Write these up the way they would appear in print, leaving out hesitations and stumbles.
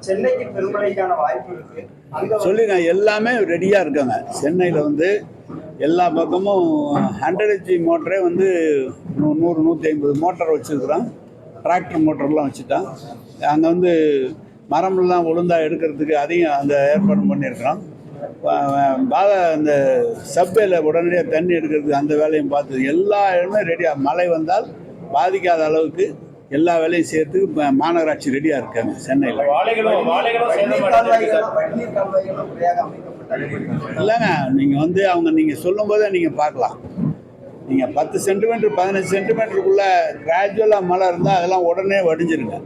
சென்னைக்கு பெருமழைக்கான வாய்ப்பு இருக்கு. சொல்லுங்க, எல்லாமே ரெடியா இருக்காங்க. சென்னையில் வந்து எல்லா பக்கமும் 100 HP மோட்டரே வந்து 100-150 மோட்டர் வச்சுருக்குறோம். டிராக்டர் மோட்டர்லாம் வச்சுட்டான். அங்கே வந்து மரமெல்லாம் ஒழுந்தா எடுக்கிறதுக்கு அதையும் அந்த ஏற்பாடு பண்ணியிருக்கிறோம். அந்த சப்வேல உடனடியாக தண்ணி எடுக்கிறதுக்கு அந்த வேலையும் பார்த்து எல்லா இடமே ரெடியாக, மழை வந்தால் பாதிக்காத அளவுக்கு எல்லா வேலையும் செய்யறதுக்கு மாநகராட்சி ரெடியாக இருக்காங்க. சென்னையில் இல்லைங்க, நீங்கள் வந்து நீங்கள் சொல்லும் போதே நீங்கள் பார்க்கலாம். நீங்கள் 10 சென்டிமீட்டர் 15 சென்டிமீட்டருக்குள்ளே கிராஜுவலாக மழை இருந்தால் அதெல்லாம் உடனே வடிஞ்சிருங்க.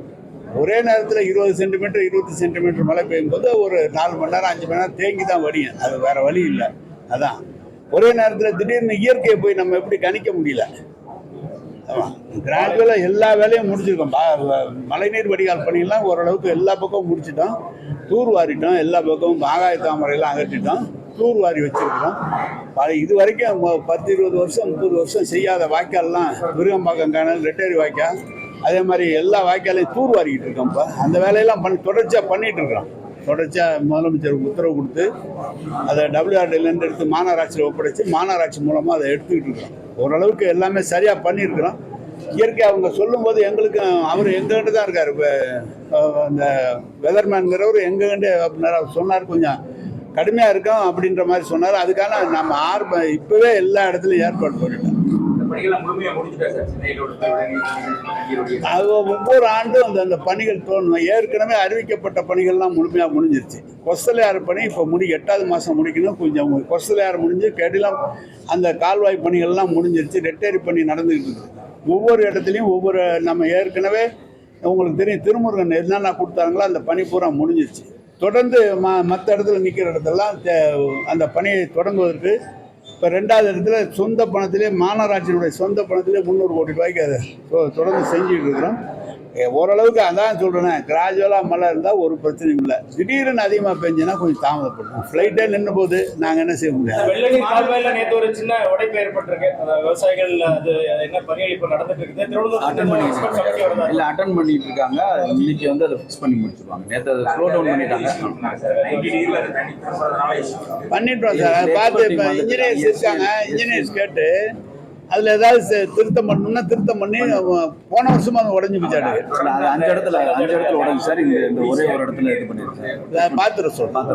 ஒரே நேரத்தில் 20 சென்டிமீட்டர் 20 சென்டிமீட்டர் மழை பெய்யும் போது ஒரு 4 மணி நேரம் 5 மணி நேரம் தேங்கி தான் வடியும். அது வேறு வழி இல்லை. அதான் ஒரே நேரத்தில் திடீர்னு இயற்கையை போய் நம்ம எப்படி கணிக்க முடியல. கிராஜுவலாக எல்லா வேலையும் முடிச்சிருக்கோம். மழைநீர் வடிகால் பணியெல்லாம் ஓரளவுக்கு எல்லா பக்கமும் முடிச்சிட்டோம். தூர் வாரிட்டோம். எல்லா பக்கமும் ஆகாய தாமரையெல்லாம் அகற்றிட்டோம். தூர் வாரி வச்சுருக்கிறோம். இது வரைக்கும் 10-20 வருஷம் 30 வருஷம் செய்யாத வாய்க்கால்லாம் விருகம்பாக்கம் கேனல், ரெட்டேரி வாய்க்கால், அதே மாதிரி எல்லா வாய்க்காலையும் தூர் வாரிக்கிட்டு இருக்கோம். இப்போ அந்த வேலையெல்லாம் தொடர்ச்சியாக பண்ணிகிட்டு இருக்கிறோம். தொடர்ச்சியாக முதலமைச்சருக்கு உத்தரவு கொடுத்து அதை WRDலேருந்து எடுத்து மாநகராட்சியில் ஒப்படைச்சு மாநகராட்சி மூலமாக அதை எடுத்துக்கிட்டு இருக்கிறோம். ஓரளவுக்கு எல்லாமே சரியாக பண்ணியிருக்கிறோம். இயற்கை அவங்க சொல்லும்போது எங்களுக்கு அவர் எங்ககிட்ட தான் இருக்கார். இப்போ அந்த வெதர்மேன்கிறவர் எங்ககிட்ட அப்படின்னாரு. அவர் சொன்னார் கொஞ்சம் கடுமையாக இருக்கும் அப்படின்ற மாதிரி சொன்னார். அதுக்கான நம்ம இப்போவே எல்லா இடத்துலையும் ஏற்பாடு பண்ணிட்டோம். அது ஒவ்வொரு ஆண்டும் அந்த பணிகள் தோணும். ஏற்கனவே அறிவிக்கப்பட்ட பணிகள்லாம் முழுமையாக முடிஞ்சிருச்சு. கொஸ்தலையாறு பணி இப்போ 8வது மாதம் முடிக்கணும். கொஞ்சம் கொஸ்தலையாறு முடிஞ்சு கெடிலம் அந்த கால்வாய் பணிகள்லாம் முடிஞ்சிருச்சு. ரெட்டேரி பணி நடந்துக்கிட்டு இருக்குது. ஒவ்வொரு இடத்துலையும் ஒவ்வொரு நம்ம ஏற்கனவே உங்களுக்கு தெரியும் திருமுருகன் என்னென்ன கொடுத்தாங்களோ அந்த பணி பூரா முடிஞ்சிருச்சு. தொடர்ந்து மற்ற இடத்துல நிற்கிற இடத்துலலாம் அந்த பணியை தொடங்குவதற்கு இப்போ 2வது இடத்துல சொந்த பணத்திலே மாநகராட்சியினுடைய சொந்த பணத்திலே 300 கோடி ரூபாய்க்கு அதை தொடர்ந்து செஞ்சுட்டு இருக்கிறோம். ஓரளவுக்கு அதான் சொல்கிறேன். கிராஜுவலாக மழை இருந்தால் ஒரு பிரச்சனையும் இல்லை. திடீர்னு அதிகமாக பெஞ்சுன்னா கொஞ்சம் தாமதப்படும். ஃப்ளைட்டே நின்று போது நாங்கள் என்ன செய்ய முடியாது. நேற்று ஒரு சின்ன உடைப்பு ஏற்பட்டிருக்கு. விவசாயிகள் அது என்ன பணியளிப்பு நடந்துட்டு இருக்குது. இல்லை அட்டன் பண்ணிட்டு இருக்காங்க. இன்னைக்கு வந்து அதை ஃபிக்ஸ் பண்ணி முடிச்சிருவாங்க. நேற்று அதை ஸ்லோ டவுன் பண்ணிட்டாங்க. பண்ணிட்டோம் சார். அதை பார்த்து இப்போ இன்ஜினியர்ஸ் இருக்காங்க. இன்ஜினியர்ஸ் கேட்டு அதில் ஏதாவது திருத்தம் பண்ணணும்னா திருத்தம் பண்ணி போன வருஷமா அது உடஞ்சி போச்சாடு. 5 இடத்துல உடஞ்சி சார். இந்த ஒரே ஒரு இடத்துல இது பண்ணிருக்கேன். பார்த்துட்டு சொல்றேன்.